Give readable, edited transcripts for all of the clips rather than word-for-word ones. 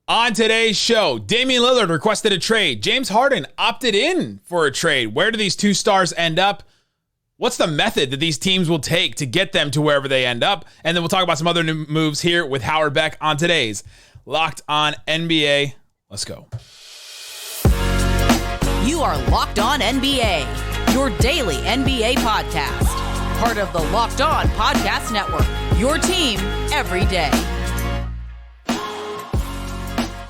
On today's show, Damian Lillard requested a trade. James Harden opted in for a trade. Where do these two stars end up? What's the method that these teams will take to get them to wherever they end up? And then we'll talk about some other new moves here with Howard Beck on today's Locked On NBA. Let's go. You are Locked On NBA, your daily NBA podcast. Part of the Locked On Podcast Network, your team every day.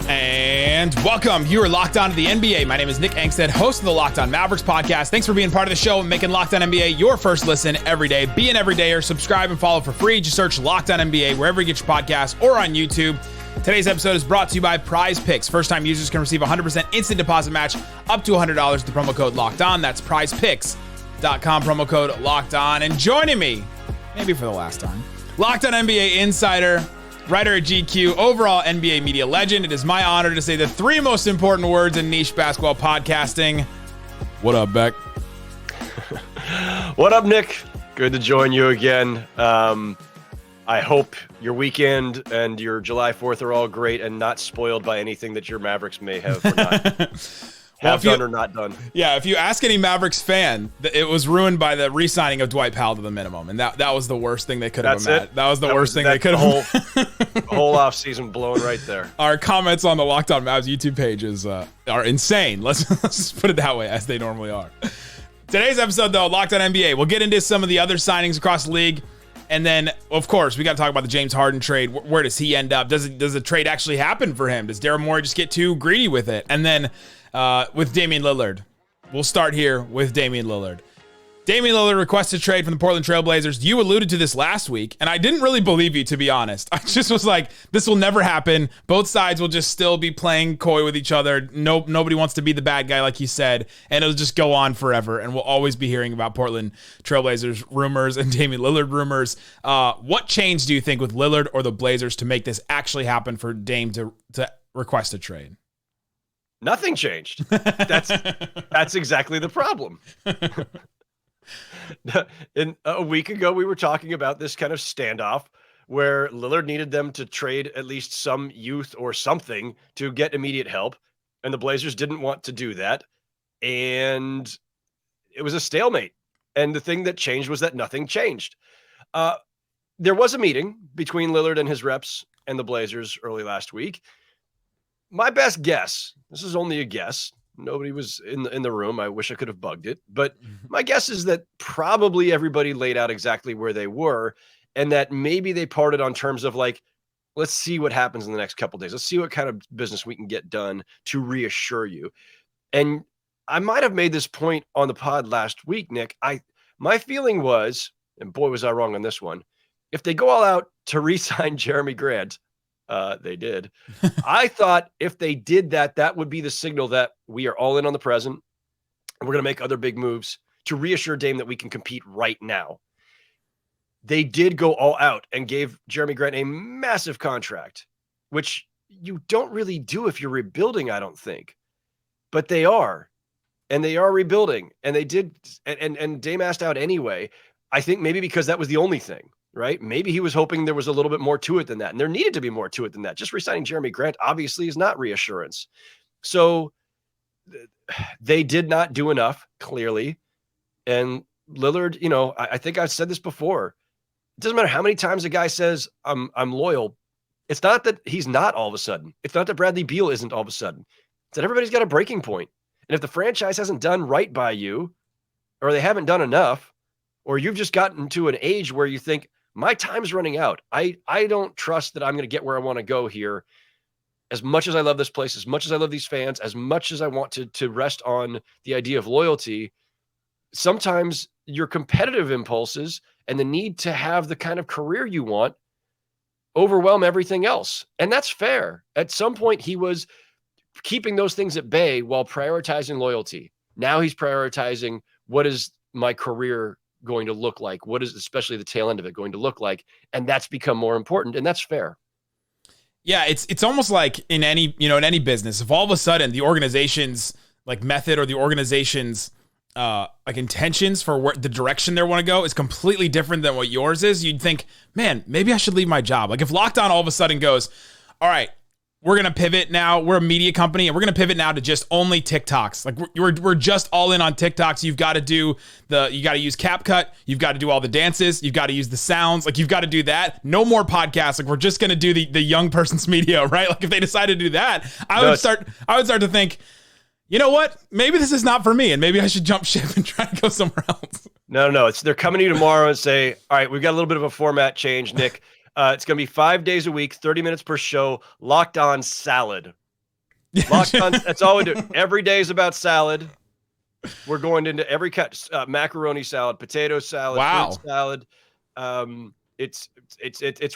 And welcome. You are Locked On to the NBA. My name is Nick Angstadt, host of the Locked On Mavericks podcast. Thanks for being part of the show and making Locked On NBA your first listen every day. Be an everydayer. Subscribe and follow for free. Just search Locked On NBA wherever you get your podcasts or on YouTube. Today's episode is brought to you by Prize Picks. First-time users can receive a 100% instant deposit match up to $100 with the promo code Locked On. That's prizepicks.com, promo code Locked On. And joining me, maybe for the last time, Locked On NBA insider, writer at GQ, overall NBA media legend. It is my honor to say the three most important words in niche basketball podcasting. What up, Beck? What up, Nick? Good to join you again. I hope your weekend and your July 4th are all great and not spoiled by anything that your Mavericks may have or not done or not done. Yeah, if you ask any Mavericks fan, it was ruined by the re-signing of Dwight Powell to the minimum, and that was the worst thing they could have imagined. That was the worst thing they could have. The whole offseason blown right there. Our comments on the Locked On Mavs YouTube page are insane. Let's just put it that way, as they normally are. Today's episode, though, Locked On NBA. We'll get into some of the other signings across the league. And then, of course, we got to talk about the James Harden trade. Where does he end up? Does the trade actually happen for him? Does Daryl Morey just get too greedy with it? And then with Damian Lillard, we'll start here with Damian Lillard. Damian Lillard requested a trade from the Portland Trail Blazers. You alluded to this last week, and I didn't really believe you, to be honest. I just was like, this will never happen. Both sides will just still be playing coy with each other. Nobody wants to be the bad guy, like you said, and it'll just go on forever, and we'll always be hearing about Portland Trail Blazers rumors and Damian Lillard rumors. What change do you think with Lillard or the Blazers to make this actually happen for Dame to request a trade? Nothing changed. That's exactly the problem. In a week ago, we were talking about this kind of standoff where Lillard needed them to trade at least some youth or something to get immediate help, and the Blazers didn't want to do that, and it was a stalemate. And the thing that changed was that nothing changed. There was a meeting between Lillard and his reps and the Blazers early last week. My best guess, this is only a guess, nobody was in the room. I wish I could have bugged it. But my guess is that probably everybody laid out exactly where they were, and that maybe they parted on terms of like, let's see what happens in the next couple of days. Let's see what kind of business we can get done to reassure you. And I might have made this point on the pod last week, Nick. My feeling was, and boy, was I wrong on this one, if they go all out to re-sign Jeremy Grant, they did. I thought if they did that, that would be the signal that we are all in on the present and we're going to make other big moves to reassure Dame that we can compete right now. They did go all out and gave Jeremy Grant a massive contract, which you don't really do if you're rebuilding, I don't think. But they are, and they are rebuilding, and they did, and Dame asked out anyway. I think maybe because that was the only thing. Right? Maybe he was hoping there was a little bit more to it than that. And there needed to be more to it than that. Just re-signing Jeremy Grant obviously is not reassurance. So they did not do enough, clearly. And Lillard, I think I've said this before. It doesn't matter how many times a guy says, I'm loyal. It's not that he's not all of a sudden. It's not that Bradley Beal isn't all of a sudden. It's that everybody's got a breaking point. And if the franchise hasn't done right by you, or they haven't done enough, or you've just gotten to an age where you think, my time's running out. I don't trust that I'm going to get where I want to go here. As much as I love this place, as much as I love these fans, as much as I want to rest on the idea of loyalty, sometimes your competitive impulses and the need to have the kind of career you want overwhelm everything else. And that's fair. At some point, he was keeping those things at bay while prioritizing loyalty. Now he's prioritizing, what is my career going to look like? What is, especially the tail end of it, going to look like? And that's become more important, and that's fair. Yeah, it's almost like in any business, if all of a sudden the organization's like method or the organization's like intentions for where the direction they want to go is completely different than what yours is, you'd think, man, maybe I should leave my job. Like if Locked On all of a sudden goes, all right, we're going to pivot now. We're a media company, and we're going to pivot now to just only TikToks. Like we're just all in on TikToks. You've got to you got to use CapCut. You've got to do all the dances. You've got to use the sounds. Like you've got to do that. No more podcasts. Like we're just going to do the young person's media, right? Like if they decided to do that, I would start to think, you know what? Maybe this is not for me, and maybe I should jump ship and try to go somewhere else. No. They're coming to you tomorrow and say, all right, we've got a little bit of a format change, Nick. It's going to be 5 days a week, 30 minutes per show, Locked On Salad. Locked On, that's all we do. Every day is about salad. We're going into every cut, macaroni salad, potato salad, fruit salad. It's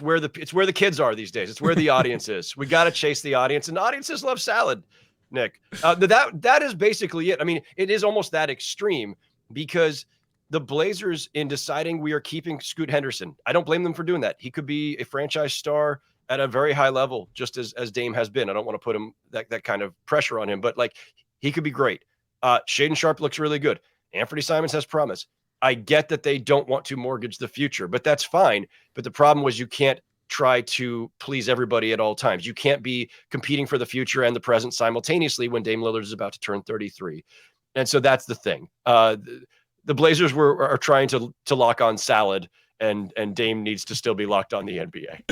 where the kids are these days. It's where the audience is. We got to chase the audience, and audiences love salad, Nick. That is basically it. I mean, it is almost that extreme because the Blazers, in deciding we are keeping Scoot Henderson, I don't blame them for doing that. He could be a franchise star at a very high level, just as Dame has been. I don't want to put him that kind of pressure on him, but like he could be great. Shaedon Sharpe looks really good. Anthony Simons has promise. I get that they don't want to mortgage the future, but that's fine. But the problem was you can't try to please everybody at all times. You can't be competing for the future and the present simultaneously when Dame Lillard is about to turn 33. And so that's the thing. The Blazers are trying to lock on salad, and Dame needs to still be locked on the NBA.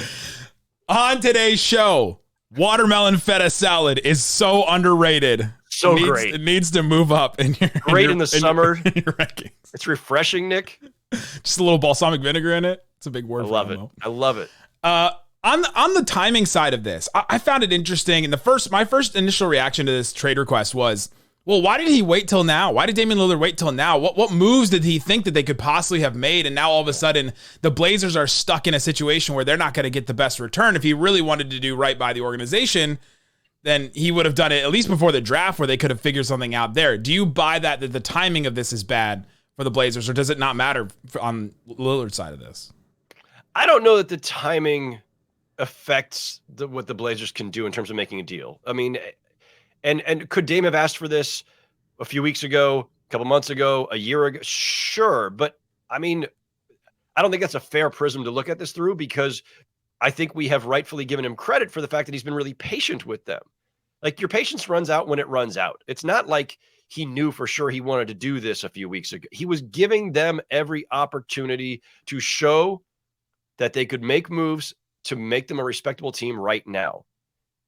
On today's show, watermelon feta salad is so underrated. Great. It needs to move up in the summer. In your rankings. It's refreshing, Nick. Just a little balsamic vinegar in it. It's a big word. I love it. On the timing side of this, I found it interesting. And my first initial reaction to this trade request was, well, why did he wait till now? Why did Damian Lillard wait till now? What moves did he think that they could possibly have made? And now all of a sudden, the Blazers are stuck in a situation where they're not going to get the best return. If he really wanted to do right by the organization, then he would have done it at least before the draft where they could have figured something out there. Do you buy that the timing of this is bad for the Blazers, or does it not matter on Lillard's side of this? I don't know that the timing affects what the Blazers can do in terms of making a deal. I mean, and could Dame have asked for this a few weeks ago, a couple months ago, a year ago? Sure. But I mean, I don't think that's a fair prism to look at this through, because I think we have rightfully given him credit for the fact that he's been really patient with them. Like, your patience runs out when it runs out. It's not like he knew for sure he wanted to do this a few weeks ago. He was giving them every opportunity to show that they could make moves to make them a respectable team right now.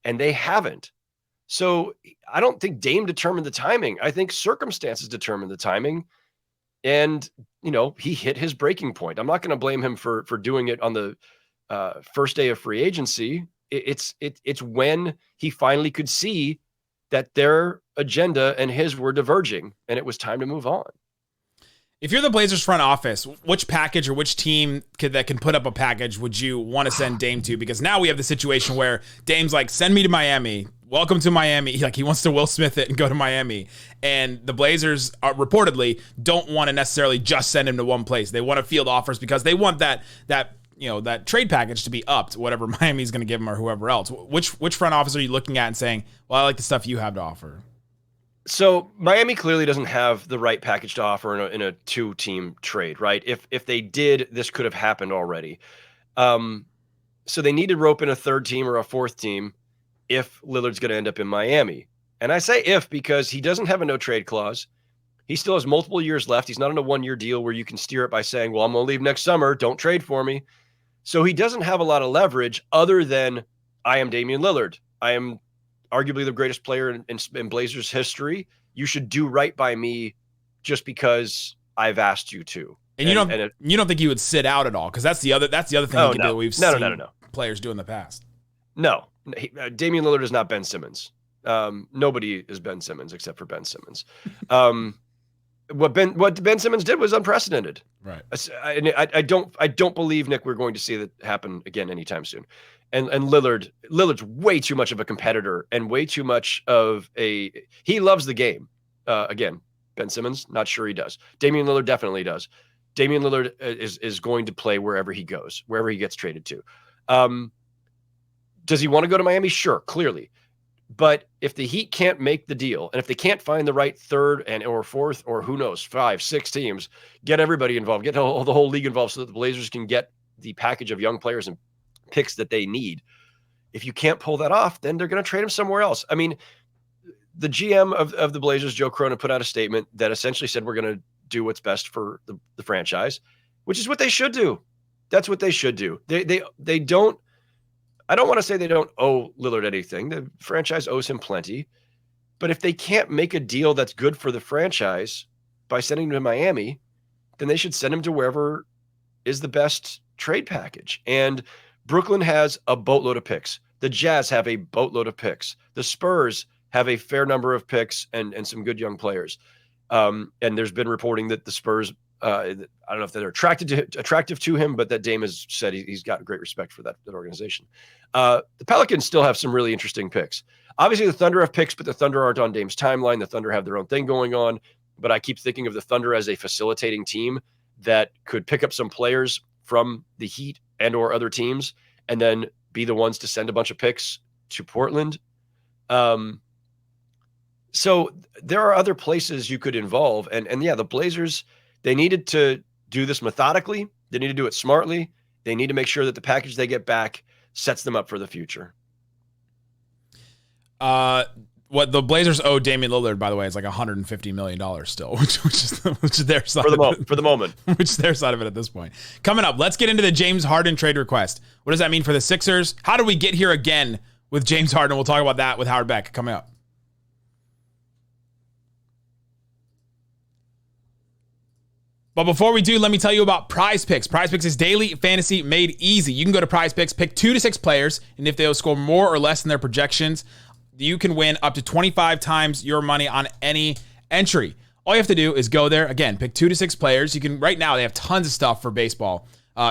And they haven't. So I don't think Dame determined the timing. I think circumstances determined the timing. And, he hit his breaking point. I'm not going to blame him for doing it on the first day of free agency. It's when he finally could see that their agenda and his were diverging, and it was time to move on. If you're the Blazers front office, which package or which team that can put up a package would you want to send Dame to? Because now we have the situation where Dame's like, send me to Miami. Welcome to Miami. Like, he wants to Will Smith it and go to Miami. And the Blazers reportedly don't want to necessarily just send him to one place. They want to field offers because they want that trade package to be upped, whatever Miami's going to give him or whoever else. Which front office are you looking at and saying, well, I like the stuff you have to offer? So Miami clearly doesn't have the right package to offer in a two-team trade, right? If they did, this could have happened already. So they need to rope in a third team or a fourth team if Lillard's going to end up in Miami. And I say if because he doesn't have a no-trade clause. He still has multiple years left. He's not on a one-year deal where you can steer it by saying, well, I'm going to leave next summer. Don't trade for me. So he doesn't have a lot of leverage other than, I am Damian Lillard. I am arguably the greatest player in Blazers history. You should do right by me just because I've asked you to. And you don't think he would sit out at all? Because that's the other thing he can do. We've seen players do in the past. No, Damian Lillard is not Ben Simmons. Nobody is Ben Simmons except for Ben Simmons. What Ben Simmons did was unprecedented. Right. I don't believe, Nick, we're going to see that happen again anytime soon. And Lillard's way too much of a competitor and way too much of he loves the game. Again, Ben Simmons, not sure he does. Damian Lillard definitely does. Damian Lillard is going to play wherever he goes, wherever he gets traded to. Does he want to go to Miami? Sure, clearly. But if the Heat can't make the deal, and if they can't find the right third or fourth, or who knows, 5, 6 teams, get everybody involved, get the whole league involved so that the Blazers can get the package of young players and picks that they need. If you can't pull that off, then they're going to trade him somewhere else. I mean, the GM of the Blazers, Joe Cronin, put out a statement that essentially said we're going to do what's best for the franchise, which is what they should do. That's what they should do. They don't. I don't want to say they don't owe Lillard anything. The franchise owes him plenty. But if they can't make a deal that's good for the franchise by sending him to Miami, then they should send him to wherever is the best trade package. And Brooklyn has a boatload of picks. The Jazz have a boatload of picks. The Spurs have a fair number of picks and some good young players. And there's been reporting that the Spurs, I don't know if they're attractive to him, but that Dame has said he's got great respect for that organization. The Pelicans still have some really interesting picks. Obviously, the Thunder have picks, but the Thunder aren't on Dame's timeline. The Thunder have their own thing going on. But I keep thinking of the Thunder as a facilitating team that could pick up some players from the Heat and or other teams and then be the ones to send a bunch of picks to Portland. So there are other places you could involve. And yeah, the Blazers, they needed to do this methodically. They need to do it smartly. They need to make sure that the package they get back sets them up for the future. What the Blazers owe Damian Lillard, by the way, is like $150 million still, which is their side for the moment, which is their side of it at this point. Coming up, let's get into the James Harden trade request. What does that mean for the Sixers? How do we get here again with James Harden? We'll talk about that with Howard Beck coming up. But before we do, let me tell you about Prize Picks. Prize Picks is daily fantasy made easy. You can go to Prize Picks, pick 2 to 6 players, and if they'll score more or less than their projections, you can win up to 25 times your money on any entry. All you have to do is go there. Again, pick 2 to 6 players. You can, right now, they have tons of stuff for baseball.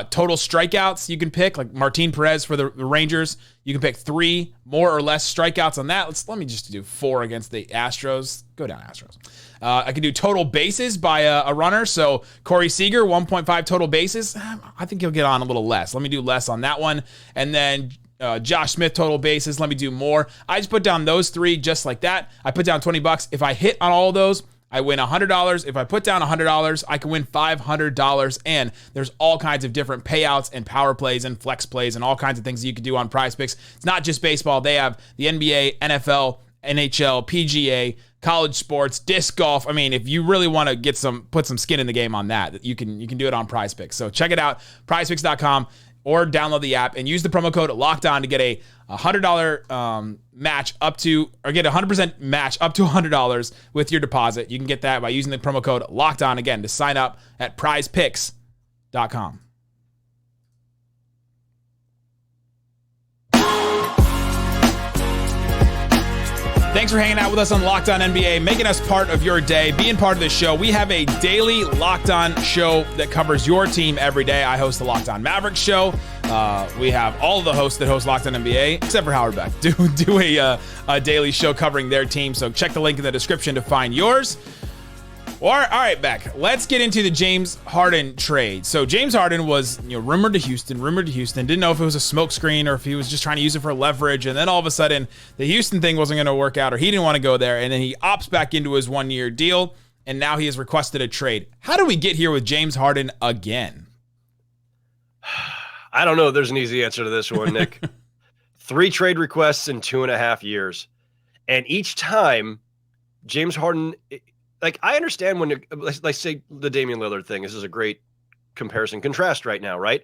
Total strikeouts you can pick, like Martin Perez for the Rangers. You can pick 3 more or less strikeouts on that. Let me just do 4 against the Astros. Go down, Astros. I can do total bases by a runner. So Corey Seager, 1.5 total bases. I think he'll get on a little less. Let me do less on that one. And then Josh Smith, total bases. Let me do more. I just put down those 3 just like that. I put down $20. If I hit on all of those, I win $100. If I put down $100, I can win $500. And there's all kinds of different payouts and power plays and flex plays and all kinds of things that you can do on Prize Picks. It's not just baseball. They have the NBA, NFL, NHL, PGA, college sports, disc golf. I mean, if you really want to put some skin in the game on that, you can do it on Prize Picks. So check it out, prizepicks.com, or download the app and use the promo code LOCKEDON to get a $100 match or get a 100% match up to $100 with your deposit. You can get that by using the promo code LOCKEDON again to sign up at prizepicks.com. Thanks for hanging out with us on Locked On NBA, making us part of your day, being part of the show. We have a daily Locked On show that covers your team every day. I host the Locked On Mavericks show. We have all of the hosts that host Locked On NBA, except for Howard Beck, do a daily show covering their team. So check the link in the description to find yours. All right, Beck, let's get into the James Harden trade. So James Harden was rumored to Houston, didn't know if it was a smokescreen or if he was just trying to use it for leverage. And then all of a sudden, the Houston thing wasn't going to work out, or he didn't want to go there. And then he opts back into his 1-year deal, and now he has requested a trade. How do we get here with James Harden again? I don't know if there's an easy answer to this one, Nick. 3 trade requests in 2.5 years. And each time, James Harden... Like, I understand when, let's say the Damian Lillard thing. This is a great comparison contrast right now, right?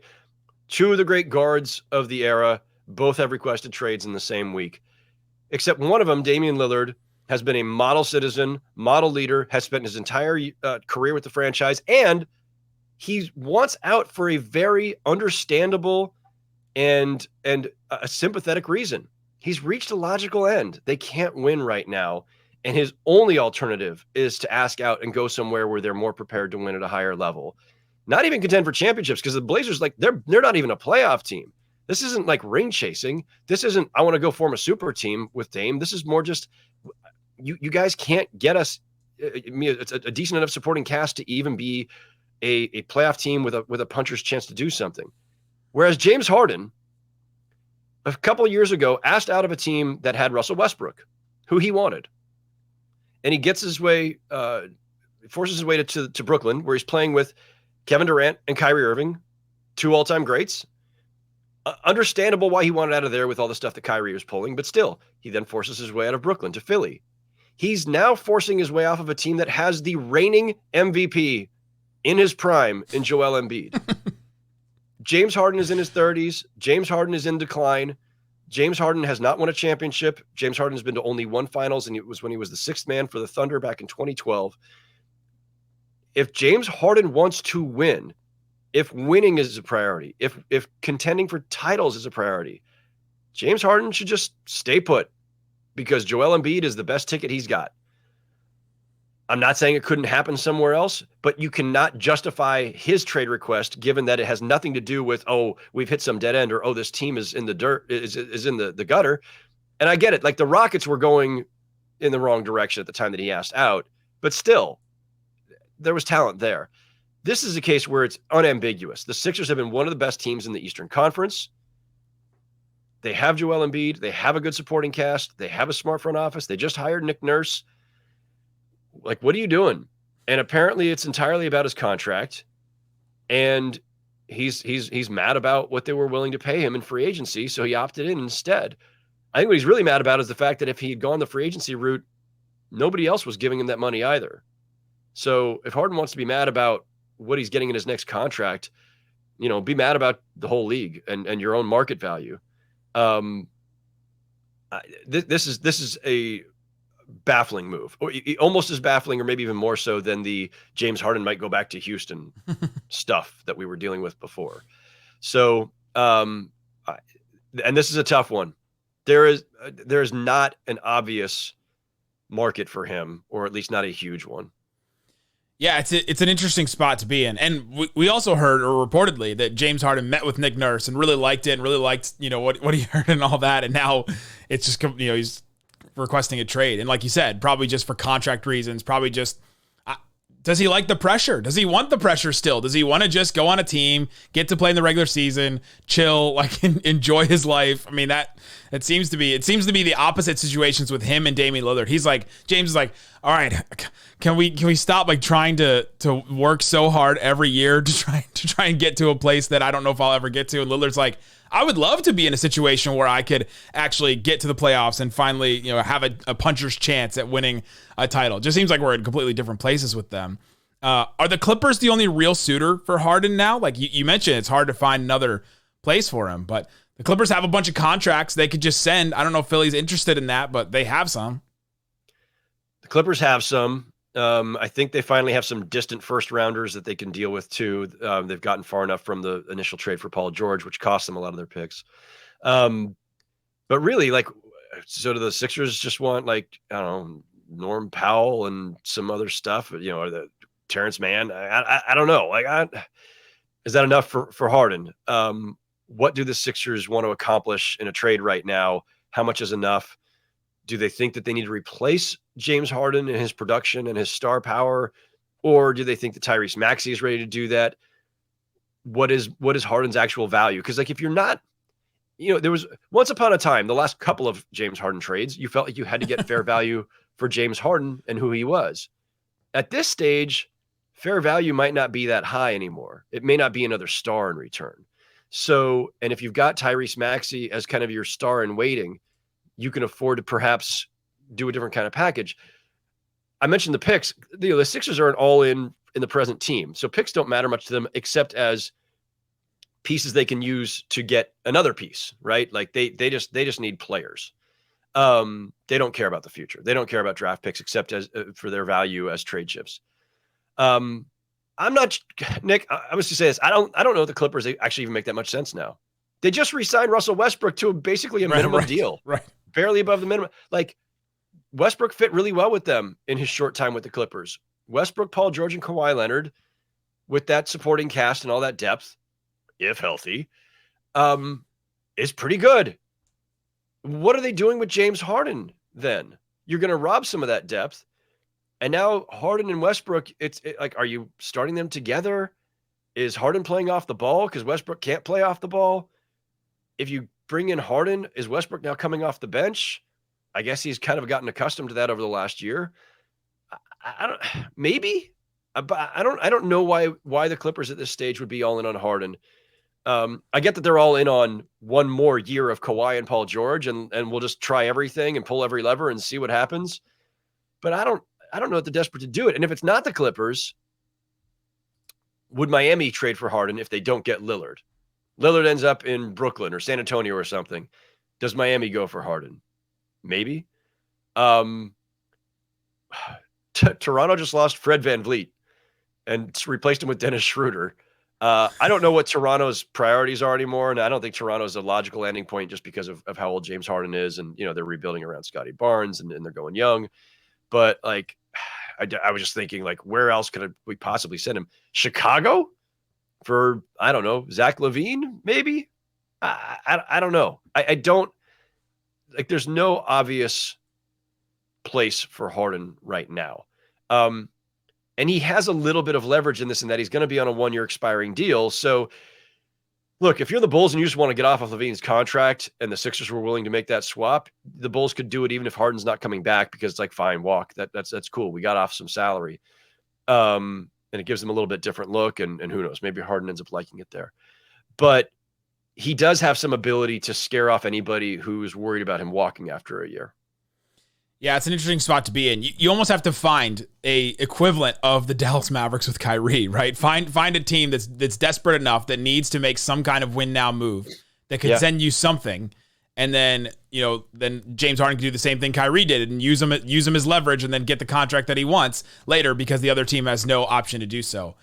2 of the great guards of the era both have requested trades in the same week. Except one of them, Damian Lillard, has been a model citizen, model leader, has spent his entire career with the franchise, and he wants out for a very understandable and a sympathetic reason. He's reached a logical end. They can't win right now. And his only alternative is to ask out and go somewhere where they're more prepared to win at a higher level. Not even contend for championships, because the Blazers, they're not even a playoff team. This isn't like ring chasing. This isn't, I want to go form a super team with Dame. This is more just, you guys can't get us it's a decent enough supporting cast to even be a playoff team with a puncher's chance to do something. Whereas James Harden, a couple of years ago, asked out of a team that had Russell Westbrook, who he wanted. And he gets his way, forces his way to Brooklyn, where he's playing with Kevin Durant and Kyrie Irving, 2 all-time greats. Understandable why he wanted out of there with all the stuff that Kyrie was pulling, but still, he then forces his way out of Brooklyn to Philly. He's now forcing his way off of a team that has the reigning MVP in his prime in Joel Embiid. James Harden is in his 30s. James Harden is in decline. James Harden has not won a championship. James Harden has been to only one finals, and it was when he was the sixth man for the Thunder back in 2012. If James Harden wants to win, if winning is a priority, if contending for titles is a priority, James Harden should just stay put because Joel Embiid is the best ticket he's got. I'm not saying it couldn't happen somewhere else, but you cannot justify his trade request given that it has nothing to do with, oh, we've hit some dead end, or, oh, this team is in the dirt, is in the gutter. And I get it. Like, the Rockets were going in the wrong direction at the time that he asked out, but still, there was talent there. This is a case where it's unambiguous. The Sixers have been one of the best teams in the Eastern Conference. They have Joel Embiid. They have a good supporting cast. They have a smart front office. They just hired Nick Nurse. Like, what are you doing? And apparently it's entirely about his contract. And he's mad about what they were willing to pay him in free agency, so he opted in instead. I think what he's really mad about is the fact that if he had gone the free agency route, nobody else was giving him that money either. So if Harden wants to be mad about what he's getting in his next contract, be mad about the whole league and your own market value. This is a baffling move, or almost as baffling, or maybe even more so than the James Harden might go back to Houston stuff that we were dealing with before. So, and this is a tough one. There is not an obvious market for him, or at least not a huge one. Yeah, it's an interesting spot to be in. And we also heard, or reportedly, that James Harden met with Nick Nurse and really liked it and really liked, what he heard and all that. And now it's just, he's requesting a trade. And like you said, probably just for contract reasons, probably just, does he like the pressure? Does he want the pressure still? Does he want to just go on a team, get to play in the regular season, chill, enjoy his life? I mean, it seems to be the opposite situations with him and Damian Lillard. He's like, James is like, all right, can we stop trying to work so hard every year to try and get to a place that I don't know if I'll ever get to? And Lillard's like, I would love to be in a situation where I could actually get to the playoffs and finally, have a puncher's chance at winning a title. Just seems like we're in completely different places with them. Are the Clippers the only real suitor for Harden now? Like you mentioned, it's hard to find another place for him, but the Clippers have a bunch of contracts they could just send. I don't know if Philly's interested in that, but they have some. The Clippers have some. I think they finally have some distant first rounders that they can deal with too. They've gotten far enough from the initial trade for Paul George, which cost them a lot of their picks. But really, so do the Sixers just want I don't know, Norm Powell and some other stuff, or the Terrence Mann? I don't know. Is that enough for Harden? What do the Sixers want to accomplish in a trade right now? How much is enough? Do they think that they need to replace James Harden and his production and his star power? Or do they think that Tyrese Maxey is ready to do that? What is Harden's actual value? Because if you're not, there was once upon a time, the last couple of James Harden trades, you felt like you had to get fair value for James Harden and who he was. At this stage, fair value might not be that high anymore. It may not be another star in return. So, and if you've got Tyrese Maxey as kind of your star in waiting, you can afford to perhaps do a different kind of package. I mentioned the picks. The Sixers are an all-in the present team, so picks don't matter much to them except as pieces they can use to get another piece, right? They just need players. They don't care about the future. They don't care about draft picks except as for their value as trade chips. I'm not, Nick. I was to say this. I don't know if the Clippers actually even make that much sense now. They just re-signed Russell Westbrook to basically a minimum deal, right? Barely above the minimum. Westbrook fit really well with them in his short time with the Clippers. Westbrook, Paul George, and Kawhi Leonard, with that supporting cast and all that depth, if healthy, is pretty good. What are they doing with James Harden then? You're going to rob some of that depth. And now Harden and Westbrook, are you starting them together? Is Harden playing off the ball because Westbrook can't play off the ball? If you bring in Harden, is Westbrook now coming off the bench? I guess he's kind of gotten accustomed to that over the last year. I don't, maybe, but I don't know why the Clippers at this stage would be all in on Harden. I get that they're all in on one more year of Kawhi and Paul George, and we'll just try everything and pull every lever and see what happens. But I don't know if they're desperate to do it. And if it's not the Clippers, would Miami trade for Harden if they don't get Lillard? Lillard ends up in Brooklyn or San Antonio or something. Does Miami go for Harden? Maybe. Toronto just lost Fred VanVleet and replaced him with Dennis Schroeder. I don't know what Toronto's priorities are anymore, and I don't think Toronto's a logical landing point just because of how old James Harden is, and they're rebuilding around Scotty Barnes, and they're going young. But like, I was just thinking, like, where else could we possibly send him? Chicago for, I don't know, Zach LaVine, maybe. I don't know. I don't like. There's no obvious place for Harden right now. And he has a little bit of leverage in this, in that he's going to be on a 1-year expiring deal. So look, if you're the Bulls and you just want to get off of LaVine's contract and the Sixers were willing to make that swap, the Bulls could do it even if Harden's not coming back, because it's like, fine, walk. That's cool. We got off some salary. And it gives them a little bit different look, and who knows, maybe Harden ends up liking it there. But he does have some ability to scare off anybody who's worried about him walking after a year. Yeah, it's an interesting spot to be in. You almost have to find a equivalent of the Dallas Mavericks with Kyrie, right? Find a team that's desperate enough, that needs to make some kind of win now move that could send you something, and then then James Harden can do the same thing Kyrie did and use him as leverage, and then get the contract that he wants later because the other team has no option to do so.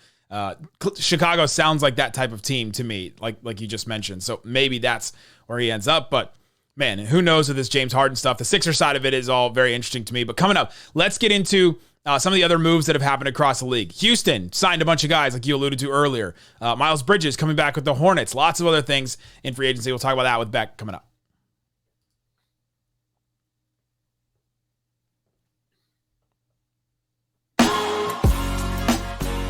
Chicago sounds like that type of team to me, like you just mentioned. So maybe that's where he ends up, but. Man, who knows with this James Harden stuff. The Sixers side of it is all very interesting to me. But coming up, let's get into some of the other moves that have happened across the league. Houston signed a bunch of guys, like you alluded to earlier. Miles Bridges coming back with the Hornets. Lots of other things in free agency. We'll talk about that with Beck coming up.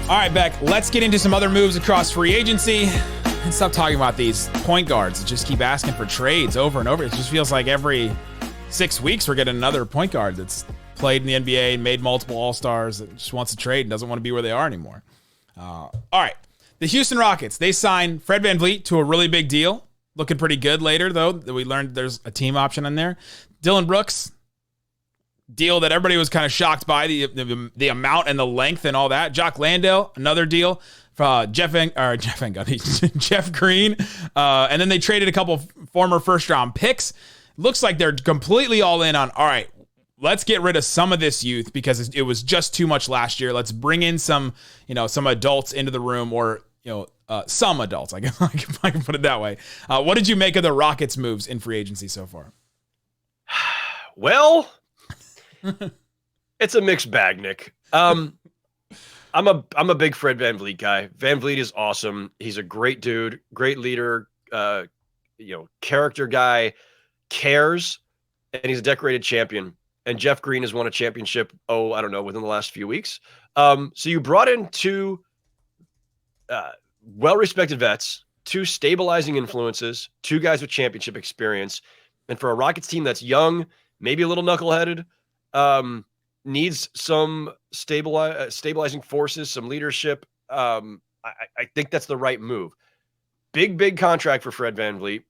All right, Beck, let's get into some other moves across free agency. And stop talking about these point guards that just keep asking for trades over and over. It just feels like every 6 weeks we're getting another point guard that's played in the NBA and made multiple All-Stars that just wants to trade and doesn't want to be where they are anymore. All right. The Houston Rockets, they signed Fred VanVleet to a really big deal. Looking pretty good later, though. We learned there's a team option in there. Dillon Brooks, deal that everybody was kind of shocked by, the amount and the length and all that. Jock Landale, another deal. Jeff Green. And then they traded a couple former first-round picks. Looks like they're completely all in on, all right, let's get rid of some of this youth because it was just too much last year. Let's bring in some adults into the room, or, some adults, I guess, if I can put it that way. What did you make of the Rockets' moves in free agency so far? Well, it's a mixed bag, Nick. I'm a big Fred VanVleet guy. VanVleet is awesome. He's a great dude, great leader, character guy, cares, and he's a decorated champion. And Jeff Green has won a championship, I don't know, within the last few weeks. So you brought in two well-respected vets, two stabilizing influences, two guys with championship experience. And for a Rockets team that's young, maybe a little knuckleheaded, needs some stabilizing forces, some leadership. I think that's the right move. Big contract for Fred VanVleet,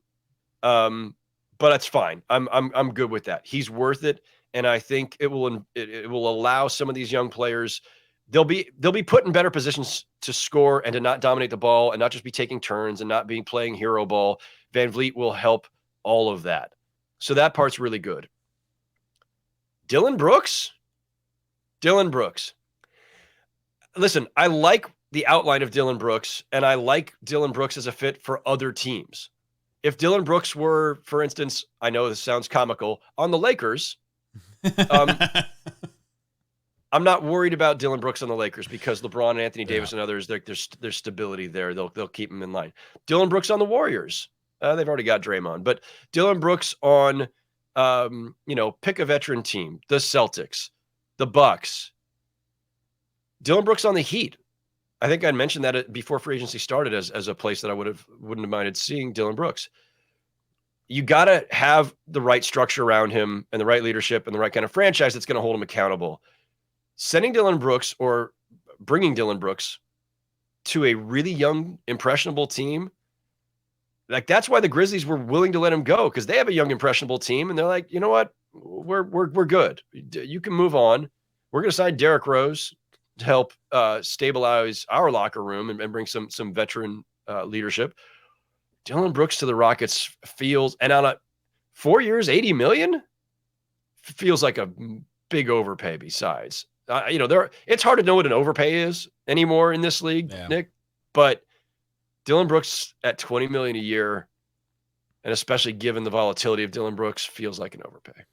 but that's fine. I'm good with that. He's worth it, and I think it will allow some of these young players. They'll be put in better positions to score and to not dominate the ball and not just be taking turns and not being playing hero ball. VanVleet will help all of that, so that part's really good. Dillon Brooks. Listen, I like the outline of Dillon Brooks, and I like Dillon Brooks as a fit for other teams. If Dillon Brooks were, for instance, I know this sounds comical, on the Lakers, I'm not worried about Dillon Brooks on the Lakers because LeBron and Anthony Davis and others, there's stability there. They'll keep him in line. Dillon Brooks on the Warriors. They've already got Draymond, but Dillon Brooks on, pick a veteran team, the Celtics, the Bucks. Dillon Brooks on the Heat. I think I mentioned that before free agency started as a place that I wouldn't have minded seeing Dillon Brooks. You got to have the right structure around him and the right leadership and the right kind of franchise that's going to hold him accountable. Sending Dillon Brooks or bringing Dillon Brooks to a really young, impressionable team Like, that's why the Grizzlies were willing to let him go, because they have a young, impressionable team, and they're like, you know what? We're good. You can move on. We're going to sign Derrick Rose to help stabilize our locker room and bring some veteran leadership. Dillon Brooks to the Rockets feels, and on 4 years, $80 million feels like a big overpay. Besides, it's hard to know what an overpay is anymore in this league, Nick. But Dillon Brooks at $20 million a year, and especially given the volatility of Dillon Brooks, feels like an overpay.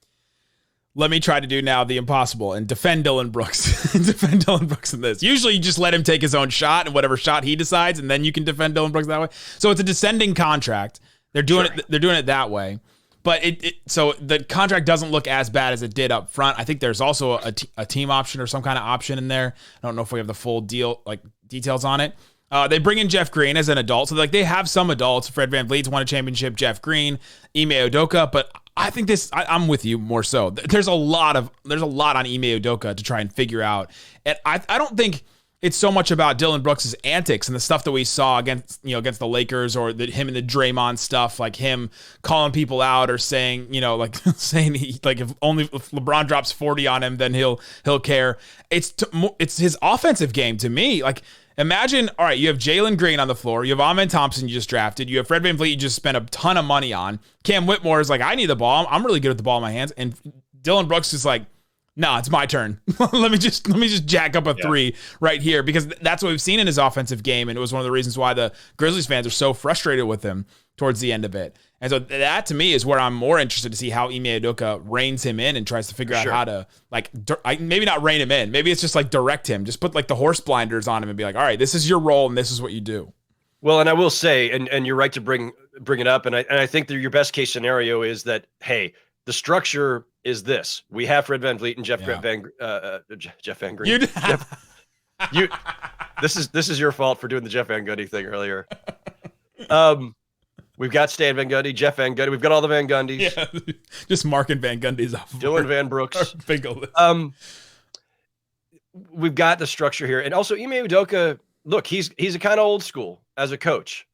Let me try to do now the impossible and defend Dillon Brooks. Defend Dillon Brooks in this. Usually you just let him take his own shot and whatever shot he decides, and then you can defend Dillon Brooks that way. So it's a descending contract. They're doing it. They're doing it that way. But so the contract doesn't look as bad as it did up front. I think there's also a team option or some kind of option in there. I don't know if we have the full deal, like details on it. They bring in Jeff Green as an adult. So like they have some adults. Fred VanVleet's won a championship, Jeff Green, Ime Udoka, but I think I'm with you more so. There's a lot on Ime Udoka to try and figure out. And I don't think it's so much about Dillon Brooks' antics and the stuff that we saw against the Lakers, or him and the Draymond stuff, like him calling people out or saying, saying if LeBron drops 40 on him, then he'll care. It's his offensive game to me. Like, imagine, all right, you have Jalen Green on the floor. You have Amen Thompson you just drafted. You have Fred VanVleet you just spent a ton of money on. Cam Whitmore is like, I need the ball. I'm really good at the ball in my hands. And Dillon Brooks is like, no, it's my turn. let me just jack up a three right here, because that's what we've seen in his offensive game, and it was one of the reasons why the Grizzlies fans are so frustrated with him towards the end of it. And so that, to me, is where I'm more interested to see how Ime Udoka reins him in and tries to figure out how to, maybe not rein him in. Maybe it's just like direct him. Just put like the horse blinders on him and be like, all right, this is your role and this is what you do. Well, and I will say, and you're right to bring it up, and I think that your best case scenario is that, hey, the structure is this: we have Fred VanVleet and Jeff Van Green. This is your fault for doing the Jeff Van Gundy thing earlier. We've got Stan Van Gundy, Jeff Van Gundy. We've got all the Van Gundys. Yeah, just marking Van Gundy's off. Dylan Van Brooks. We've got the structure here, and also Ime Udoka. Look, he's a kind of old school as a coach.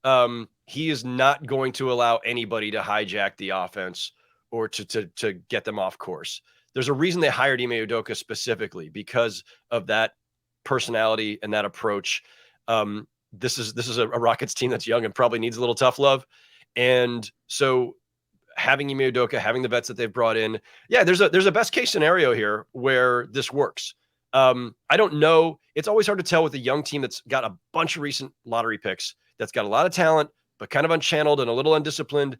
He is not going to allow anybody to hijack the offense or to get them off course. There's a reason they hired Ime Udoka specifically, because of that personality and that approach. This is a Rockets team that's young and probably needs a little tough love. And so having Ime Udoka, having the vets that they've brought in, there's a best case scenario here where this works. I don't know. It's always hard to tell with a young team that's got a bunch of recent lottery picks, that's got a lot of talent, but kind of unchanneled and a little undisciplined.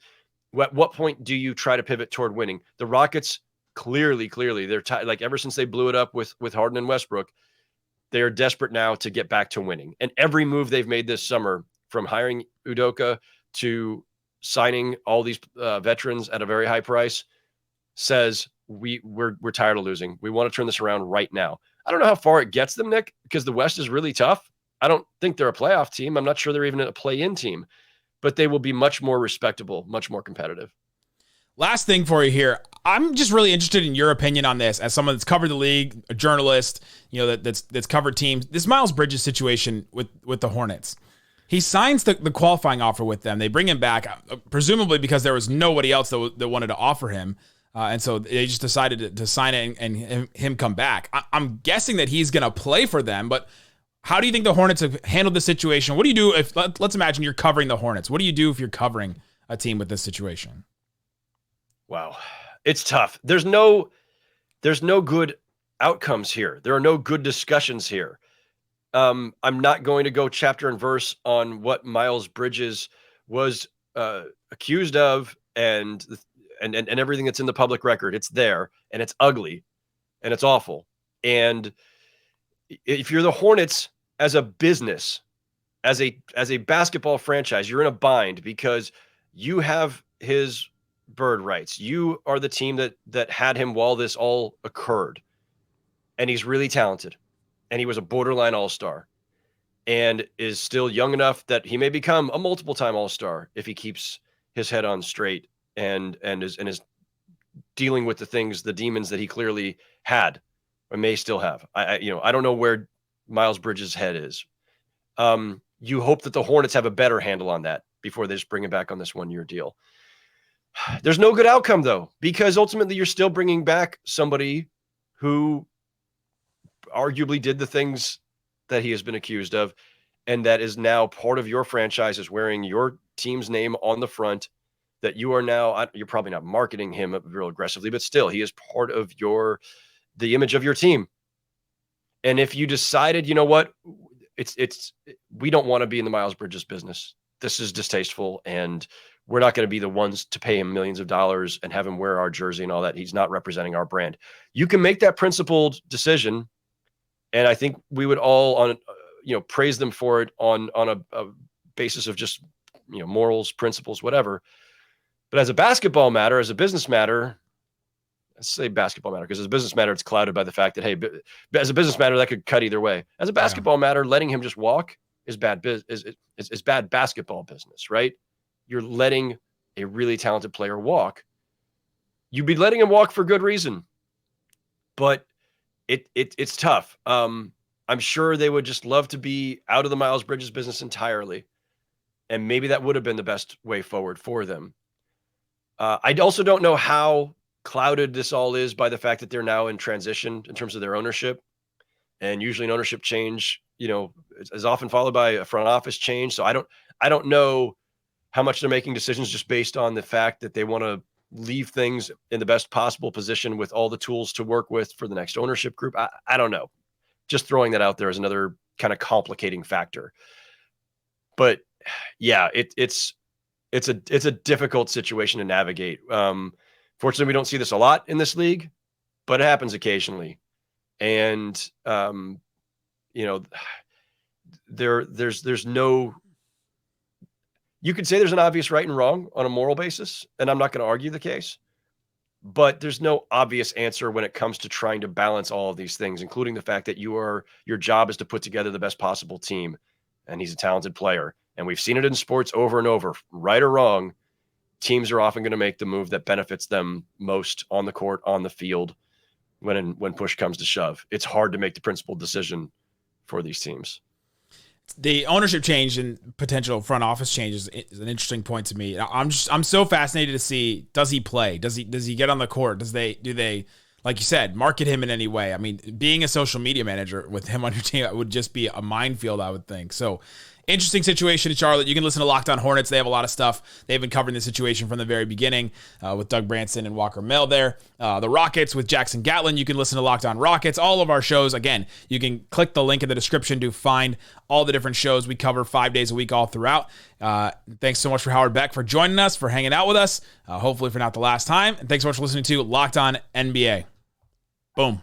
At what point do you try to pivot toward winning? The Rockets clearly, they're like, ever since they blew it up with Harden and Westbrook, they are desperate now to get back to winning. And every move they've made this summer, from hiring Udoka to signing all these veterans at a very high price, says we're tired of losing. We want to turn this around right now. I don't know how far it gets them, Nick, because the West is really tough. I don't think they're a playoff team. I'm not sure they're even a play-in team, but they will be much more respectable, much more competitive. Last thing for you here. I'm just really interested in your opinion on this, as someone that's covered the league, a journalist, that's covered teams. This Miles Bridges situation with the Hornets. He signs the qualifying offer with them. They bring him back, presumably because there was nobody else that wanted to offer him. And so they just decided to sign it and him come back. I'm guessing that he's going to play for them, but how do you think the Hornets have handled the situation? What do you do if, let's imagine you're covering the Hornets. What do you do if you're covering a team with this situation? Wow. It's tough. There's no good outcomes here. There are no good discussions here. I'm not going to go chapter and verse on what Miles Bridges was accused of and everything that's in the public record. It's there, and it's ugly, and it's awful. And if you're the Hornets as a business, as a basketball franchise, you're in a bind because you have his bird rights. You are the team that had him while this all occurred. And he's really talented. And he was a borderline all-star. And is still young enough that he may become a multiple-time all-star if he keeps his head on straight and is dealing with the demons that he clearly had or may still have. I don't know where Miles Bridges' head is. You hope that the Hornets have a better handle on that, before they just bring him back on this 1-year deal. There's no good outcome, though, because ultimately you're still bringing back somebody who arguably did the things that he has been accused of, and that is now part of your franchise, is wearing your team's name on the front, that you are now, you're probably not marketing him real aggressively, but still, he is part of the image of your team. And if you decided, you know what, we don't want to be in the Miles Bridges business. This is distasteful, and we're not going to be the ones to pay him millions of dollars and have him wear our jersey and all that. He's not representing our brand. You can make that principled decision, and I think we would all praise them for it on a basis of just morals, principles, whatever. But as a basketball matter, as a business matter, let's say basketball matter, because as a business matter, it's clouded by the fact that, hey, as a business matter, that could cut either way. As a basketball matter, letting him just walk is bad is bad basketball business, right? You're letting a really talented player walk. You'd be letting him walk for good reason, but it's tough. I'm sure they would just love to be out of the Miles Bridges business entirely, and maybe that would have been the best way forward for them. I also don't know how clouded this all is by the fact that they're now in transition in terms of their ownership, and usually an ownership change, is often followed by a front office change. So I don't know how much they're making decisions just based on the fact that they want to leave things in the best possible position with all the tools to work with for the next ownership group. I don't know. Just throwing that out there is another kind of complicating factor. But yeah, it's a difficult situation to navigate. Fortunately, we don't see this a lot in this league, but it happens occasionally. And there's no, you could say there's an obvious right and wrong on a moral basis, and I'm not going to argue the case, but there's no obvious answer when it comes to trying to balance all of these things, including the fact that your job is to put together the best possible team, and he's a talented player. And we've seen it in sports over and over, right or wrong. Teams are often going to make the move that benefits them most on the court, on the field, when push comes to shove. It's hard to make the principled decision for these teams. The ownership change and potential front office changes is an interesting point to me. I'm so fascinated to see, does he play? Does he get on the court? Do they, like you said, market him in any way? I mean, being a social media manager with him on your team would just be a minefield, I would think. So interesting situation in Charlotte. You can listen to Locked On Hornets. They have a lot of stuff. They've been covering the situation from the very beginning with Doug Branson and Walker Mill there. The Rockets with Jackson Gatlin. You can listen to Locked On Rockets. All of our shows. Again, you can click the link in the description to find all the different shows we cover 5 days a week all throughout. Thanks so much for Howard Beck for joining us, for hanging out with us. Hopefully for not the last time. And thanks so much for listening to Locked On NBA. Boom.